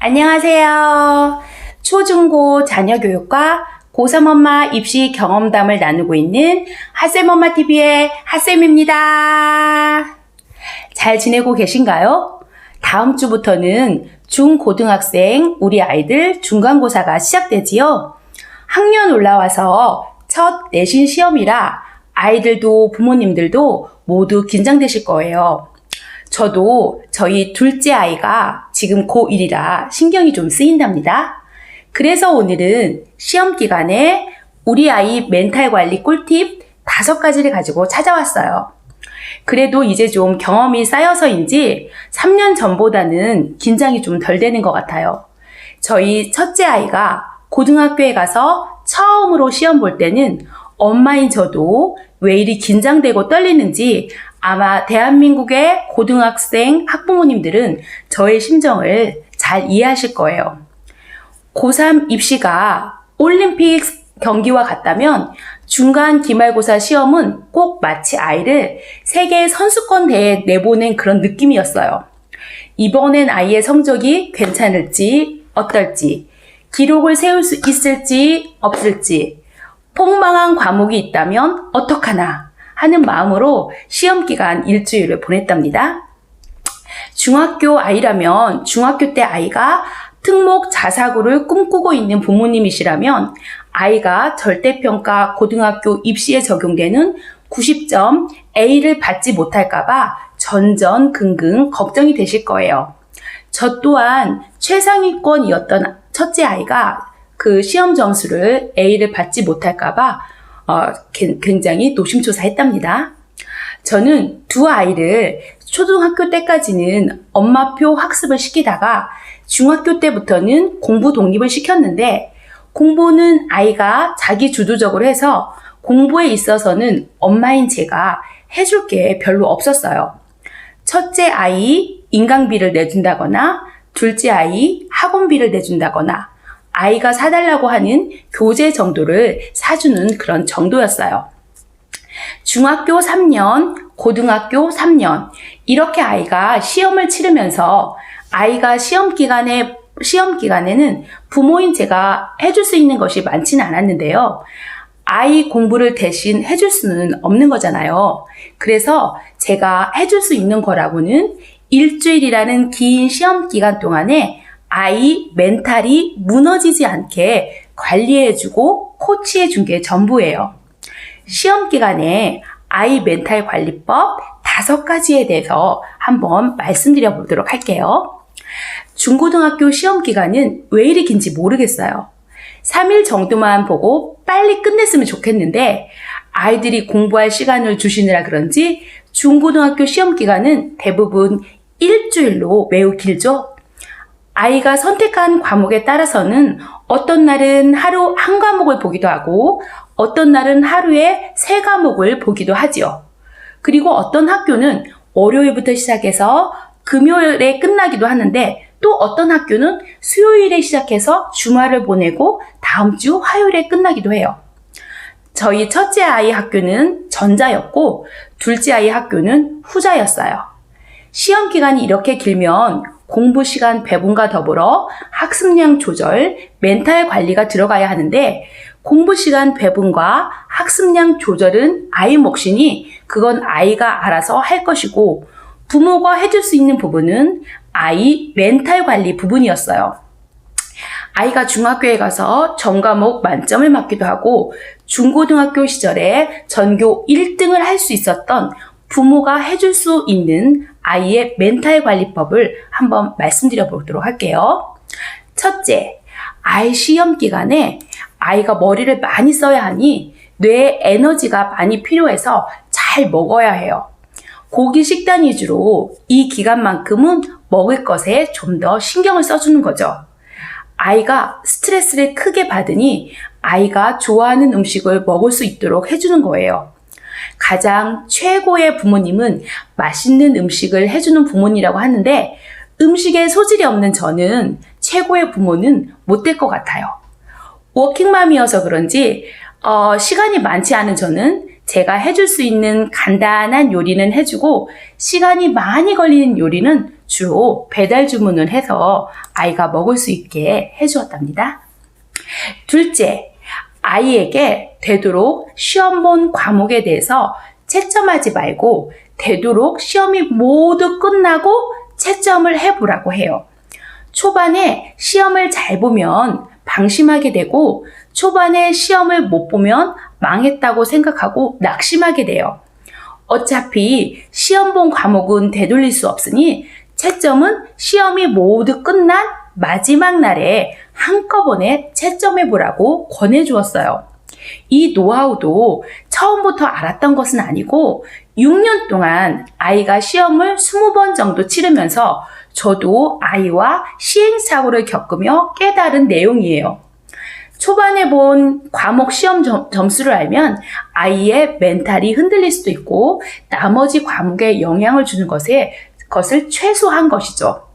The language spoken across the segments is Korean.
안녕하세요. 초중고 자녀교육과 고3 엄마 입시 경험담을 나누고 있는 핫쌤엄마TV의 핫쌤입니다. 잘 지내고 계신가요? 다음 주부터는 중고등학생 우리 아이들 중간고사가 시작되지요. 학년 올라와서 첫 내신 시험이라 아이들도 부모님들도 모두 긴장되실 거예요. 저도 저희 둘째 아이가 지금 고1이라 신경이 좀 쓰인답니다. 그래서 오늘은 시험 기간에 우리 아이 멘탈 관리 꿀팁 5가지를 가지고 찾아왔어요. 그래도 이제 좀 경험이 쌓여서인지 3년 전보다는 긴장이 좀 덜 되는 것 같아요. 저희 첫째 아이가 고등학교에 가서 처음으로 시험 볼 때는 엄마인 저도 왜 이리 긴장되고 떨리는지 아마 대한민국의 고등학생 학부모님들은 저의 심정을 잘 이해하실 거예요. 고3 입시가 올림픽 경기와 같다면 중간 기말고사 시험은 꼭 마치 아이를 세계 선수권 대회에 내보낸 그런 느낌이었어요. 이번엔 아이의 성적이 괜찮을지 어떨지, 기록을 세울 수 있을지 없을지, 폭망한 과목이 있다면 어떡하나 하는 마음으로 시험 기간 일주일을 보냈답니다. 중학교 아이라면 중학교 때 아이가 특목 자사고를 꿈꾸고 있는 부모님이시라면 아이가 절대평가 고등학교 입시에 적용되는 90점 A를 받지 못할까봐 전전긍긍 걱정이 되실 거예요. 저 또한 최상위권이었던 첫째 아이가 그 시험 점수를 A를 받지 못할까봐 굉장히 노심초사했답니다. 저는 두 아이를 초등학교 때까지는 엄마표 학습을 시키다가 중학교 때부터는 공부 독립을 시켰는데 공부는 아이가 자기 주도적으로 해서 공부에 있어서는 엄마인 제가 해줄 게 별로 없었어요. 첫째 아이 인강비를 내준다거나 둘째 아이 학원비를 내준다거나 아이가 사달라고 하는 교재 정도를 사주는 그런 정도였어요. 중학교 3년, 고등학교 3년 이렇게 아이가 시험을 치르면서 아이가 시험 기간에는 부모인 제가 해줄 수 있는 것이 많지는 않았는데요. 아이 공부를 대신 해줄 수는 없는 거잖아요. 그래서 제가 해줄 수 있는 거라고는 일주일이라는 긴 시험 기간 동안에 아이 멘탈이 무너지지 않게 관리해주고 코치해준 게 전부예요. 시험 기간에 아이 멘탈 관리법 5가지에 대해서 한번 말씀드려 보도록 할게요. 중고등학교 시험 기간은 왜 이리 긴지 모르겠어요. 3일 정도만 보고 빨리 끝냈으면 좋겠는데 아이들이 공부할 시간을 주시느라 그런지 중고등학교 시험 기간은 대부분 일주일로 매우 길죠. 아이가 선택한 과목에 따라서는 어떤 날은 하루 한 과목을 보기도 하고 어떤 날은 하루에 3과목을 보기도 하지요. 그리고 어떤 학교는 월요일부터 시작해서 금요일에 끝나기도 하는데 또 어떤 학교는 수요일에 시작해서 주말을 보내고 다음 주 화요일에 끝나기도 해요. 저희 첫째 아이 학교는 전자였고 둘째 아이 학교는 후자였어요. 시험 기간이 이렇게 길면 공부 시간 배분과 더불어 학습량 조절, 멘탈 관리가 들어가야 하는데 공부 시간 배분과 학습량 조절은 아이 몫이니 그건 아이가 알아서 할 것이고 부모가 해줄 수 있는 부분은 아이 멘탈 관리 부분이었어요. 아이가 중학교에 가서 전과목 만점을 맞기도 하고 중고등학교 시절에 전교 1등을 할 수 있었던 부모가 해줄 수 있는 아이의 멘탈 관리법을 한번 말씀드려 보도록 할게요. 첫째, 아이 시험 기간에 아이가 머리를 많이 써야 하니 뇌에 에너지가 많이 필요해서 잘 먹어야 해요. 고기 식단 위주로 이 기간만큼은 먹을 것에 좀 더 신경을 써주는 거죠. 아이가 스트레스를 크게 받으니 아이가 좋아하는 음식을 먹을 수 있도록 해주는 거예요. 가장 최고의 부모님은 맛있는 음식을 해주는 부모님이라고 하는데 음식에 소질이 없는 저는 최고의 부모는 못 될 것 같아요. 워킹맘이어서 그런지 시간이 많지 않은 저는 제가 해줄 수 있는 간단한 요리는 해주고 시간이 많이 걸리는 요리는 주로 배달 주문을 해서 아이가 먹을 수 있게 해주었답니다. 둘째, 아이에게 되도록 시험 본 과목에 대해서 채점하지 말고 되도록 시험이 모두 끝나고 채점을 해보라고 해요. 초반에 시험을 잘 보면 방심하게 되고 초반에 시험을 못 보면 망했다고 생각하고 낙심하게 돼요. 어차피 시험 본 과목은 되돌릴 수 없으니 채점은 시험이 모두 끝난 마지막 날에 한꺼번에 채점해 보라고 권해 주었어요. 이 노하우도 처음부터 알았던 것은 아니고 6년 동안 아이가 시험을 20번 정도 치르면서 저도 아이와 시행착오를 겪으며 깨달은 내용이에요. 초반에 본 과목 시험 점수를 알면 아이의 멘탈이 흔들릴 수도 있고 나머지 과목에 영향을 주는 것을 최소화한 것이죠.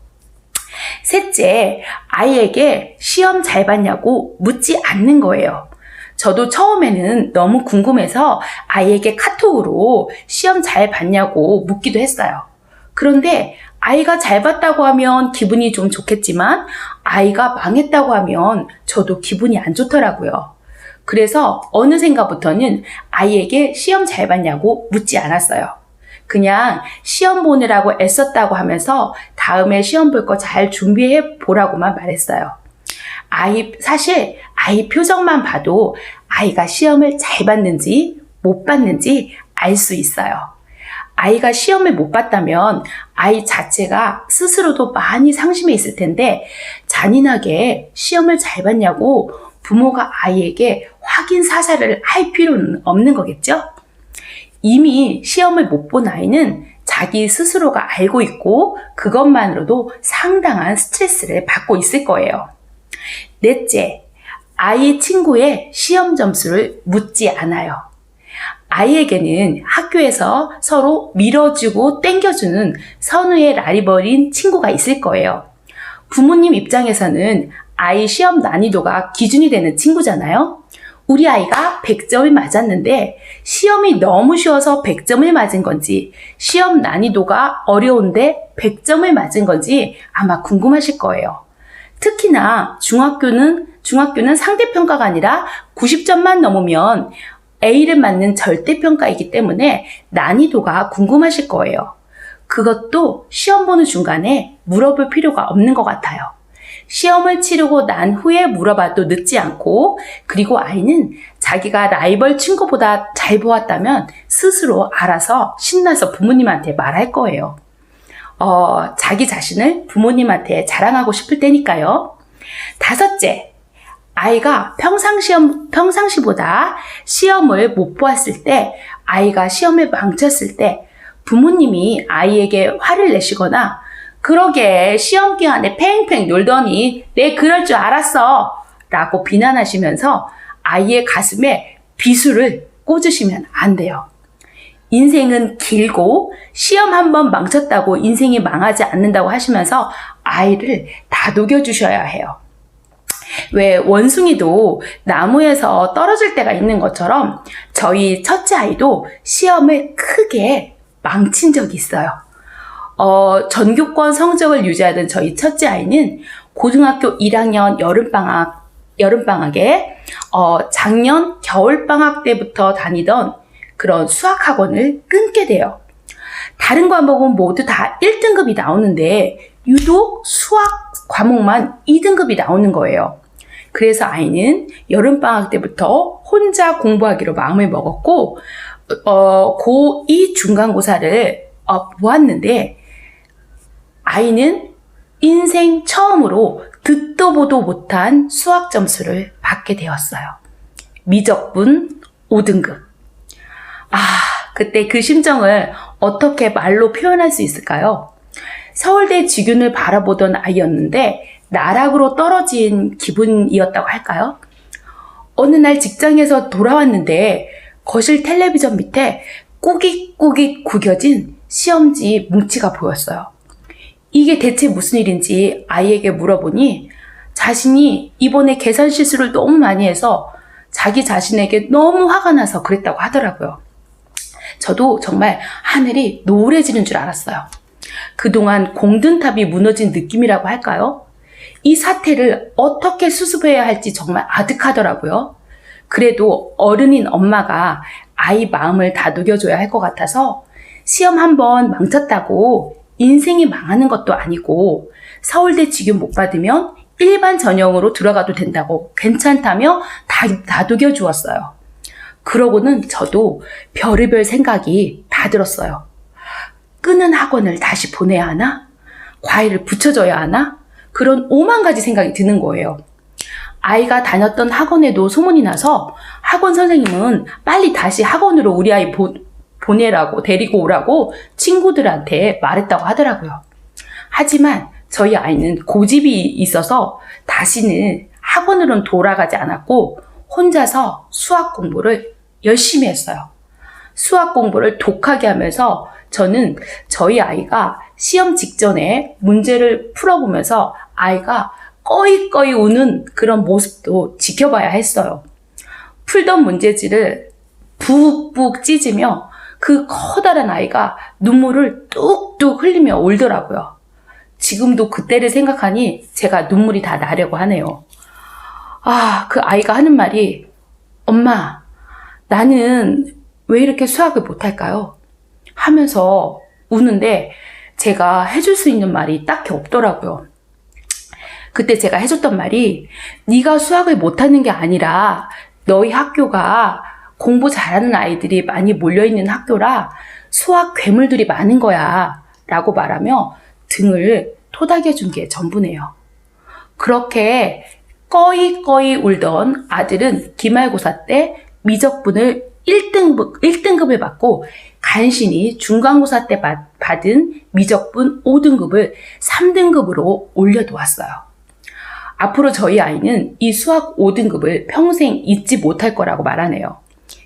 셋째, 아이에게 시험 잘 봤냐고 묻지 않는 거예요. 저도 처음에는 너무 궁금해서 아이에게 카톡으로 시험 잘 봤냐고 묻기도 했어요. 그런데 아이가 잘 봤다고 하면 기분이 좀 좋겠지만 아이가 망했다고 하면 저도 기분이 안 좋더라고요. 그래서 어느샌가부터는 아이에게 시험 잘 봤냐고 묻지 않았어요. 그냥 시험 보느라고 애썼다고 하면서 다음에 시험 볼 거 잘 준비해 보라고만 말했어요. 사실 아이 표정만 봐도 아이가 시험을 잘 봤는지 못 봤는지 알 수 있어요. 아이가 시험을 못 봤다면 아이 자체가 스스로도 많이 상심해 있을 텐데 잔인하게 시험을 잘 봤냐고 부모가 아이에게 확인 사살을 할 필요는 없는 거겠죠? 이미 시험을 못 본 아이는 자기 스스로가 알고 있고 그것만으로도 상당한 스트레스를 받고 있을 거예요. 넷째, 아이의 친구의 시험 점수를 묻지 않아요. 아이에게는 학교에서 서로 밀어주고 땡겨주는 선의의 라이벌인 친구가 있을 거예요. 부모님 입장에서는 아이 시험 난이도가 기준이 되는 친구잖아요. 우리 아이가 100점이 맞았는데 시험이 너무 쉬워서 100점을 맞은 건지 시험 난이도가 어려운데 100점을 맞은 건지 아마 궁금하실 거예요. 특히나 중학교는 상대평가가 아니라 90점만 넘으면 A를 맞는 절대평가이기 때문에 난이도가 궁금하실 거예요. 그것도 시험 보는 중간에 물어볼 필요가 없는 것 같아요. 시험을 치르고 난 후에 물어봐도 늦지 않고 그리고 아이는 자기가 라이벌 친구보다 잘 보았다면 스스로 알아서 신나서 부모님한테 말할 거예요. 자기 자신을 부모님한테 자랑하고 싶을 때니까요. 다섯째, 아이가 평상시보다 시험을 못 보았을 때, 아이가 시험을 망쳤을 때 부모님이 아이에게 화를 내시거나 그러게 시험 기간에 팽팽 놀더니 내 그럴 줄 알았어 라고 비난하시면서 아이의 가슴에 비수를 꽂으시면 안 돼요. 인생은 길고 시험 한번 망쳤다고 인생이 망하지 않는다고 하시면서 아이를 다독여 주셔야 해요. 왜 원숭이도 나무에서 떨어질 때가 있는 것처럼 저희 첫째 아이도 시험을 크게 망친 적이 있어요. 전교권 성적을 유지하던 저희 첫째 아이는 고등학교 1학년 여름방학에 작년 겨울방학 때부터 다니던 그런 수학학원을 끊게 돼요. 다른 과목은 모두 다 1등급이 나오는데 유독 수학 과목만 2등급이 나오는 거예요. 그래서 아이는 여름방학 때부터 혼자 공부하기로 마음을 먹었고 고2 중간고사를 보았는데 아이는 인생 처음으로 듣도 보도 못한 수학 점수를 받게 되었어요. 미적분 5등급. 그때 그 심정을 어떻게 말로 표현할 수 있을까요? 서울대 직윤을 바라보던 아이였는데 나락으로 떨어진 기분이었다고 할까요? 어느 날 직장에서 돌아왔는데 거실 텔레비전 밑에 꾸깃꾸깃 구겨진 시험지 뭉치가 보였어요. 이게 대체 무슨 일인지 아이에게 물어보니 자신이 이번에 계산 실수를 너무 많이 해서 자기 자신에게 너무 화가 나서 그랬다고 하더라고요. 저도 정말 하늘이 노래지는 줄 알았어요. 그동안 공든탑이 무너진 느낌이라고 할까요? 이 사태를 어떻게 수습해야 할지 정말 아득하더라고요. 그래도 어른인 엄마가 아이 마음을 다독여줘야 할 것 같아서 시험 한 번 망쳤다고 인생이 망하는 것도 아니고 서울대 지교 못 받으면 일반 전형으로 들어가도 된다고 괜찮다며 다독여 주었어요. 그러고는 저도 별의별 생각이 다 들었어요. 끄는 학원을 다시 보내야 하나? 과외를 붙여줘야 하나? 그런 5만 가지 생각이 드는 거예요. 아이가 다녔던 학원에도 소문이 나서 학원 선생님은 빨리 다시 학원으로 우리 아이 보내라고 데리고 오라고 친구들한테 말했다고 하더라고요. 하지만 저희 아이는 고집이 있어서 다시는 학원으로는 돌아가지 않았고 혼자서 수학 공부를 열심히 했어요. 수학 공부를 독하게 하면서 저는 저희 아이가 시험 직전에 문제를 풀어보면서 아이가 꺼이꺼이 우는 그런 모습도 지켜봐야 했어요. 풀던 문제지를 푹푹 찢으며 그 커다란 아이가 눈물을 뚝뚝 흘리며 울더라고요. 지금도 그때를 생각하니 제가 눈물이 다 나려고 하네요. 그 아이가 하는 말이 엄마, 나는 왜 이렇게 수학을 못할까요? 하면서 우는데 제가 해줄 수 있는 말이 딱히 없더라고요. 그때 제가 해줬던 말이 네가 수학을 못하는 게 아니라 너희 학교가 공부 잘하는 아이들이 많이 몰려있는 학교라 수학 괴물들이 많은 거야 라고 말하며 등을 토닥여준 게 전부네요. 그렇게 꺼이꺼이 울던 아들은 기말고사 때 미적분을 1등급을 받고 간신히 중간고사 때 받은 미적분 5등급을 3등급으로 올려두었어요. 앞으로 저희 아이는 이 수학 5등급을 평생 잊지 못할 거라고 말하네요.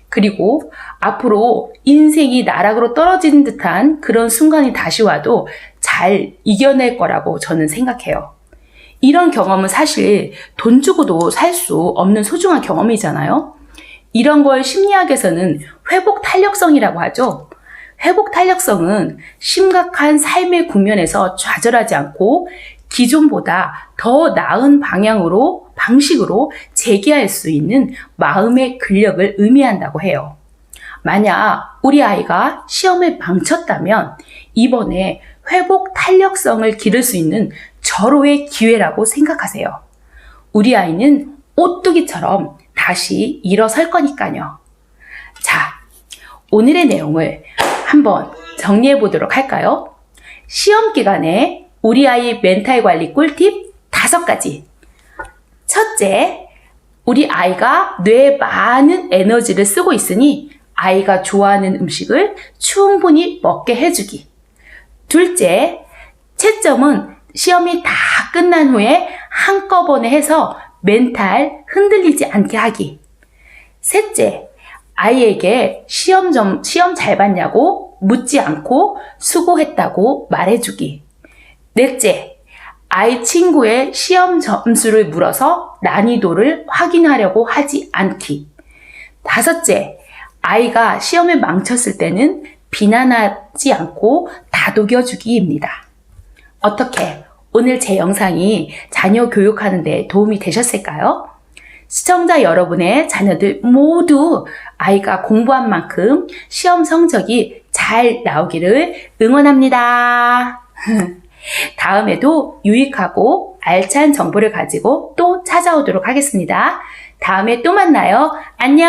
그리고 앞으로 인생이 나락으로 떨어지는 듯한 그런 순간이 다시 와도 잘 이겨낼 거라고 저는 생각해요. 이런 경험은 사실 돈 주고도 살 수 없는 소중한 경험이잖아요. 이런 걸 심리학에서는 회복 탄력성이라고 하죠. 회복 탄력성은 심각한 삶의 국면에서 좌절하지 않고 기존보다 더 나은 방식으로 재기할 수 있는 마음의 근력을 의미한다고 해요. 만약 우리 아이가 시험을 망쳤다면 이번에 회복 탄력성을 기를 수 있는 절호의 기회라고 생각하세요. 우리 아이는 오뚜기처럼 다시 일어설 거니까요. 자, 오늘의 내용을 한번 정리해 보도록 할까요? 시험 기간에 우리 아이 멘탈 관리 꿀팁 5가지. 첫째, 우리 아이가 뇌에 많은 에너지를 쓰고 있으니 아이가 좋아하는 음식을 충분히 먹게 해주기. 둘째, 채점은 시험이 다 끝난 후에 한꺼번에 해서 멘탈 흔들리지 않게 하기. 셋째, 아이에게 시험 잘 봤냐고 묻지 않고 수고했다고 말해주기. 넷째, 아이 친구의 시험 점수를 물어서 난이도를 확인하려고 하지 않기. 다섯째, 아이가 시험을 망쳤을 때는 비난하지 않고 다독여주기입니다. 어떻게 오늘 제 영상이 자녀 교육하는 데 도움이 되셨을까요? 시청자 여러분의 자녀들 모두 아이가 공부한 만큼 시험 성적이 잘 나오기를 응원합니다. 다음에도 유익하고 알찬 정보를 가지고 또 찾아오도록 하겠습니다. 다음에 또 만나요. 안녕!